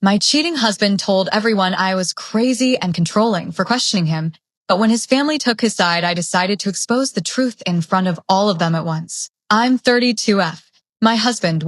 My cheating husband told everyone I was crazy and controlling for questioning him, but when his family took his side, I decided to expose the truth in front of all of them at once. I'm 32F. My husband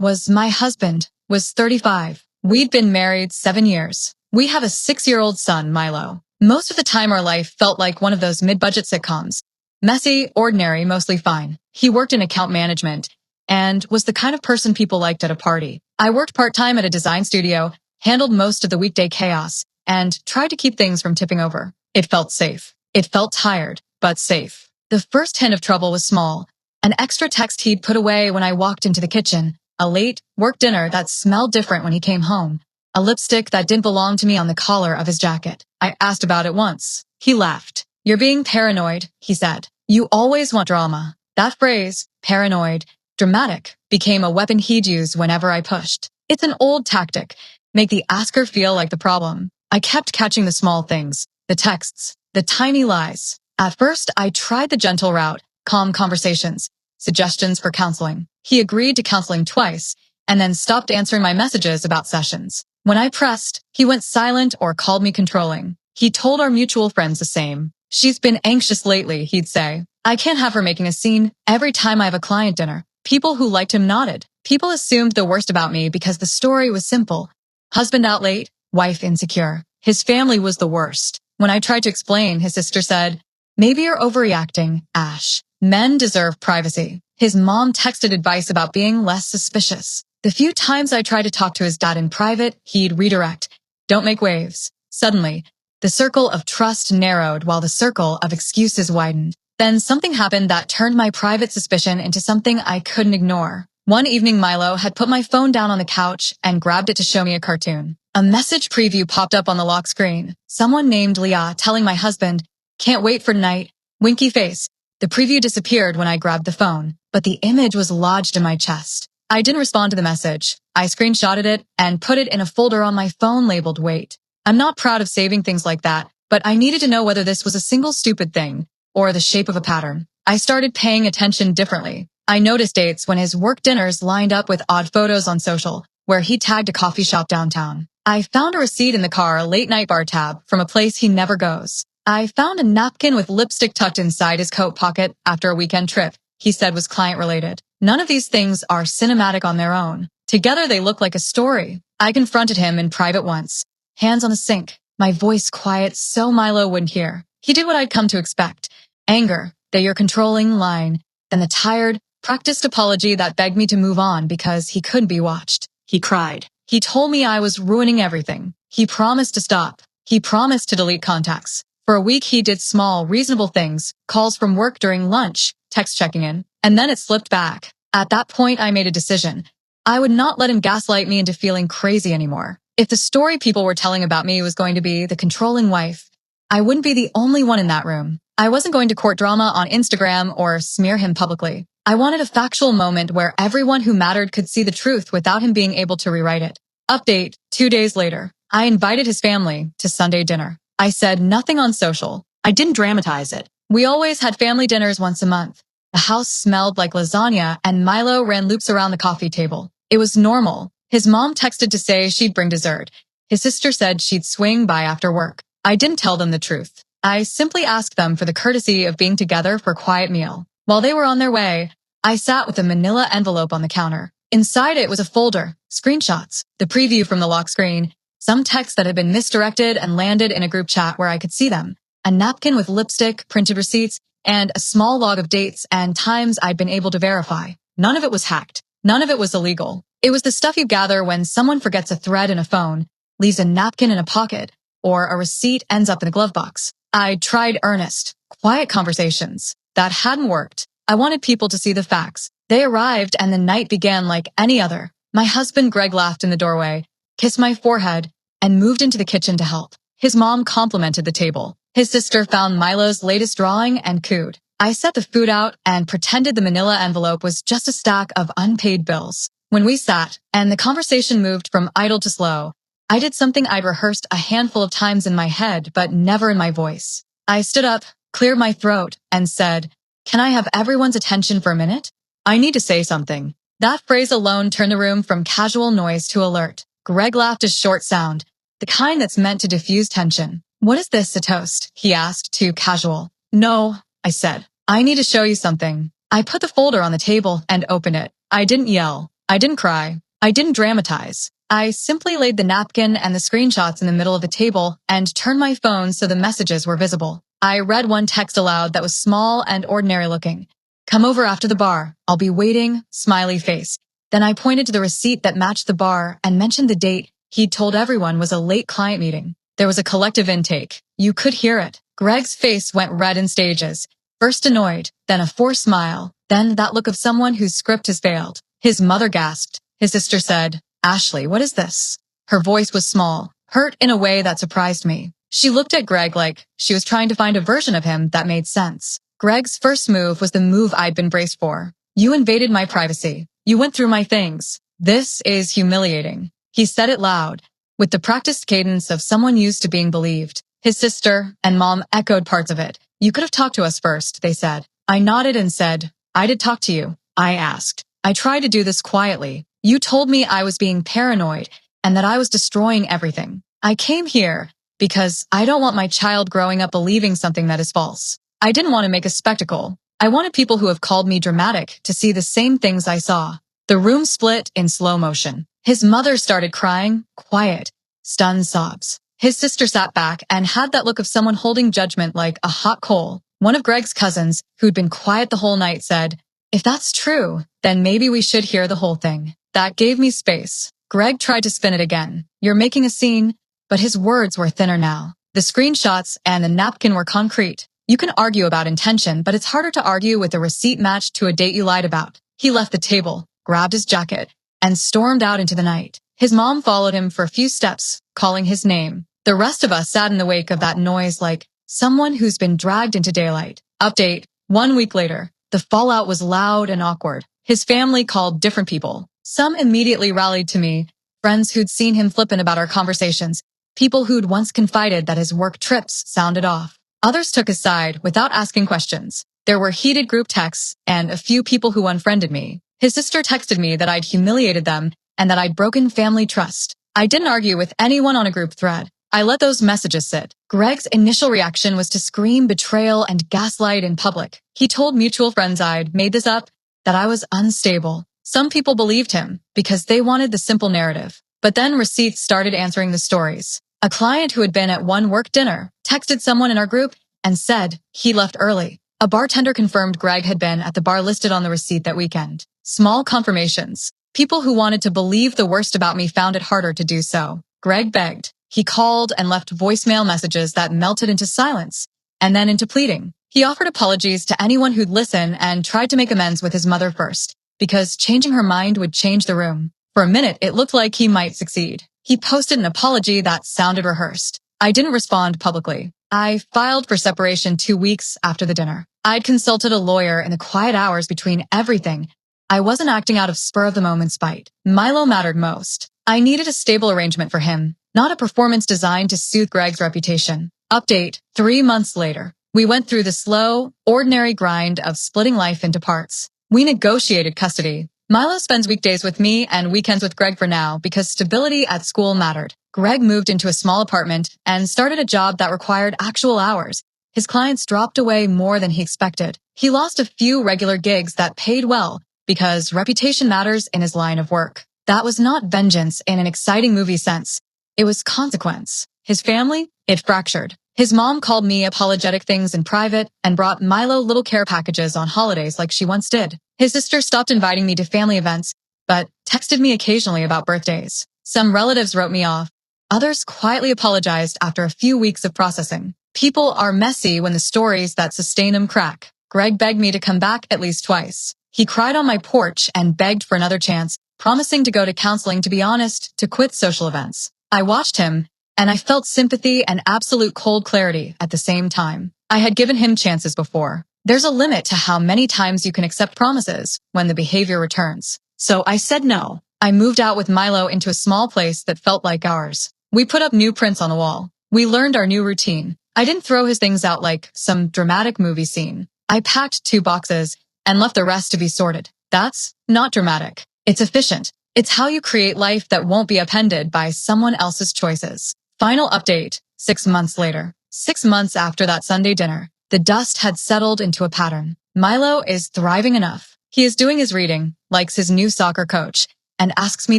was 35. We'd been married 7 years. We have a 6-year-old son, Milo. Most of the time our life felt like one of those mid-budget sitcoms. Messy, ordinary, mostly fine. He worked in account management and was the kind of person people liked at a party. I worked part-time at a design studio, handled most of the weekday chaos, and tried to keep things from tipping over. It felt safe. It felt tired, but safe. The first hint of trouble was small. An extra text he'd put away when I walked into the kitchen, a late work dinner that smelled different when he came home, a lipstick that didn't belong to me on the collar of his jacket. I asked about it once. He laughed. "You're being paranoid," he said. "You always want drama." That phrase, paranoid, dramatic, became a weapon he'd use whenever I pushed. It's an old tactic. Make the asker feel like the problem. I kept catching the small things, the texts, the tiny lies. At first, I tried the gentle route, calm conversations, suggestions for counseling. He agreed to counseling twice, and then stopped answering my messages about sessions. When I pressed, he went silent or called me controlling. He told our mutual friends the same. "She's been anxious lately," he'd say. "I can't have her making a scene every time I have a client dinner." People who liked him nodded. People assumed the worst about me because the story was simple. Husband out late, wife insecure. His family was the worst. When I tried to explain, his sister said, "Maybe you're overreacting, Ash. Men deserve privacy." His mom texted advice about being less suspicious. The few times I tried to talk to his dad in private, he'd redirect. "Don't make waves." Suddenly, the circle of trust narrowed while the circle of excuses widened. Then something happened that turned my private suspicion into something I couldn't ignore. One evening, Milo had put my phone down on the couch and grabbed it to show me a cartoon. A message preview popped up on the lock screen. Someone named Leah telling my husband, "Can't wait for tonight." Winky face. The preview disappeared when I grabbed the phone, but the image was lodged in my chest. I didn't respond to the message. I screenshotted it and put it in a folder on my phone labeled "Wait." I'm not proud of saving things like that, but I needed to know whether this was a single stupid thing or the shape of a pattern. I started paying attention differently. I noticed dates when his work dinners lined up with odd photos on social, where he tagged a coffee shop downtown. I found a receipt in the car, late-night bar tab, from a place he never goes. I found a napkin with lipstick tucked inside his coat pocket after a weekend trip he said was client-related. None of these things are cinematic on their own. Together they look like a story. I confronted him in private once, hands on the sink, my voice quiet so Milo wouldn't hear. He did what I'd come to expect. Anger, the "you're controlling" line, then the tired, practiced apology that begged me to move on because he couldn't be watched. He cried. He told me I was ruining everything. He promised to stop. He promised to delete contacts. For a week he did small, reasonable things, calls from work during lunch, text checking in, and then it slipped back. At that point I made a decision. I would not let him gaslight me into feeling crazy anymore. If the story people were telling about me was going to be the controlling wife, I wouldn't be the only one in that room. I wasn't going to court drama on Instagram or smear him publicly. I wanted a factual moment where everyone who mattered could see the truth without him being able to rewrite it. Update, 2 days later. I invited his family to Sunday dinner. I said nothing on social. I didn't dramatize it. We always had family dinners once a month. The house smelled like lasagna and Milo ran loops around the coffee table. It was normal. His mom texted to say she'd bring dessert. His sister said she'd swing by after work. I didn't tell them the truth. I simply asked them for the courtesy of being together for a quiet meal. While they were on their way, I sat with a manila envelope on the counter. Inside it was a folder, screenshots, the preview from the lock screen, some text that had been misdirected and landed in a group chat where I could see them, a napkin with lipstick, printed receipts, and a small log of dates and times I'd been able to verify. None of it was hacked. None of it was illegal. It was the stuff you gather when someone forgets a thread in a phone, leaves a napkin in a pocket, or a receipt ends up in a glove box. I tried earnest, quiet conversations. That hadn't worked. I wanted people to see the facts. They arrived and the night began like any other. My husband Greg laughed in the doorway, kissed my forehead, and moved into the kitchen to help. His mom complimented the table. His sister found Milo's latest drawing and cooed. I set the food out and pretended the manila envelope was just a stack of unpaid bills. When we sat, and the conversation moved from idle to slow, I did something I'd rehearsed a handful of times in my head, but never in my voice. I stood up, cleared my throat, and said, "Can I have everyone's attention for a minute? I need to say something." That phrase alone turned the room from casual noise to alert. Greg laughed a short sound, the kind that's meant to diffuse tension. What is this, a toast? He asked, too casual. No, I said. I need to show you something. I put the folder on the table and opened it. I didn't yell. I didn't cry. I didn't dramatize. I simply laid the napkin and the screenshots in the middle of the table and turned my phone so the messages were visible. I read one text aloud that was small and ordinary looking. Come over after the bar. I'll be waiting, smiley face. Then I pointed to the receipt that matched the bar and mentioned the date he'd told everyone was a late client meeting. There was a collective intake. You could hear it. Greg's face went red in stages. First annoyed, then a forced smile, then that look of someone whose script has failed. His mother gasped. His sister said, Ashley, what is this? Her voice was small, hurt in a way that surprised me. She looked at Greg like she was trying to find a version of him that made sense. Greg's first move was the move I'd been braced for. You invaded my privacy. You went through my things. This is humiliating. He said it loud, with the practiced cadence of someone used to being believed. His sister and mom echoed parts of it. You could have talked to us first, they said. I nodded and said, I did talk to you. I asked. I tried to do this quietly. You told me I was being paranoid and that I was destroying everything. I came here because I don't want my child growing up believing something that is false. I didn't want to make a spectacle. I wanted people who have called me dramatic to see the same things I saw. The room split in slow motion. His mother started crying, quiet, stunned sobs. His sister sat back and had that look of someone holding judgment like a hot coal. One of Greg's cousins, who'd been quiet the whole night, said, If that's true, then maybe we should hear the whole thing. That gave me space. Greg tried to spin it again. You're making a scene, but his words were thinner now. The screenshots and the napkin were concrete. You can argue about intention, but it's harder to argue with a receipt matched to a date you lied about. He left the table, grabbed his jacket, and stormed out into the night. His mom followed him for a few steps, calling his name. The rest of us sat in the wake of that noise like someone who's been dragged into daylight. Update, 1 week later. The fallout was loud and awkward. His family called different people. Some immediately rallied to me, friends who'd seen him flippant about our conversations, people who'd once confided that his work trips sounded off. Others took his side without asking questions. There were heated group texts and a few people who unfriended me. His sister texted me that I'd humiliated them and that I'd broken family trust. I didn't argue with anyone on a group thread. I let those messages sit. Greg's initial reaction was to scream betrayal and gaslight in public. He told mutual friends I'd made this up, that I was unstable. Some people believed him because they wanted the simple narrative. But then receipts started answering the stories. A client who had been at one work dinner texted someone in our group and said he left early. A bartender confirmed Greg had been at the bar listed on the receipt that weekend. Small confirmations. People who wanted to believe the worst about me found it harder to do so. Greg begged. He called and left voicemail messages that melted into silence and then into pleading. He offered apologies to anyone who'd listen and tried to make amends with his mother first, because changing her mind would change the room. For a minute, it looked like he might succeed. He posted an apology that sounded rehearsed. I didn't respond publicly. I filed for separation 2 weeks after the dinner. I'd consulted a lawyer in the quiet hours between everything. I wasn't acting out of spur-of-the-moment spite. Milo mattered most. I needed a stable arrangement for him, not a performance designed to soothe Greg's reputation. Update, 3 months later. We went through the slow, ordinary grind of splitting life into parts. We negotiated custody. Milo spends weekdays with me and weekends with Greg for now because stability at school mattered. Greg moved into a small apartment and started a job that required actual hours. His clients dropped away more than he expected. He lost a few regular gigs that paid well because reputation matters in his line of work. That was not vengeance in an exciting movie sense. It was consequence. His family, it fractured. His mom called me apologetic things in private and brought Milo little care packages on holidays like she once did. His sister stopped inviting me to family events, but texted me occasionally about birthdays. Some relatives wrote me off. Others quietly apologized after a few weeks of processing. People are messy when the stories that sustain them crack. Greg begged me to come back at least twice. He cried on my porch and begged for another chance, promising to go to counseling to be honest, to quit social events. I watched him, and I felt sympathy and absolute cold clarity at the same time. I had given him chances before. There's a limit to how many times you can accept promises when the behavior returns. So I said no. I moved out with Milo into a small place that felt like ours. We put up new prints on the wall. We learned our new routine. I didn't throw his things out like some dramatic movie scene. I packed 2 boxes and left the rest to be sorted. That's not dramatic. It's efficient. It's how you create life that won't be appended by someone else's choices. Final update, 6 months later. 6 months after that Sunday dinner, the dust had settled into a pattern. Milo is thriving enough. He is doing his reading, likes his new soccer coach, and asks me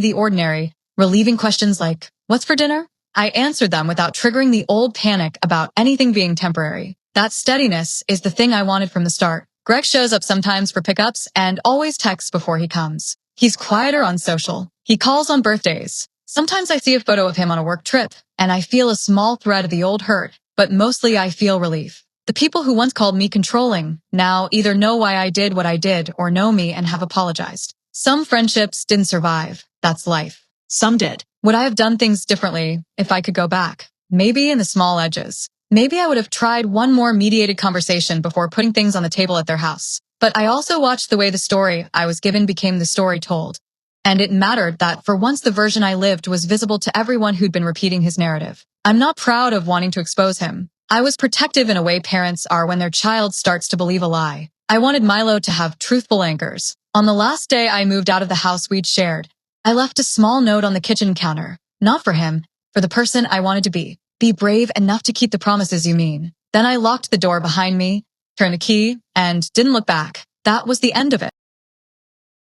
the ordinary, relieving questions like, "What's for dinner?" I answered them without triggering the old panic about anything being temporary. That steadiness is the thing I wanted from the start. Greg shows up sometimes for pickups and always texts before he comes. He's quieter on social. He calls on birthdays. Sometimes I see a photo of him on a work trip, and I feel a small thread of the old hurt, but mostly I feel relief. The people who once called me controlling now either know why I did what I did or know me and have apologized. Some friendships didn't survive. That's life. Some did. Would I have done things differently if I could go back? Maybe in the small edges. Maybe I would have tried one more mediated conversation before putting things on the table at their house. But I also watched the way the story I was given became the story told. And it mattered that for once the version I lived was visible to everyone who'd been repeating his narrative. I'm not proud of wanting to expose him. I was protective in a way parents are when their child starts to believe a lie. I wanted Milo to have truthful anchors. On the last day I moved out of the house we'd shared, I left a small note on the kitchen counter. Not for him, for the person I wanted to be. Be brave enough to keep the promises you mean. Then I locked the door behind me, turned the key, and didn't look back. That was the end of it.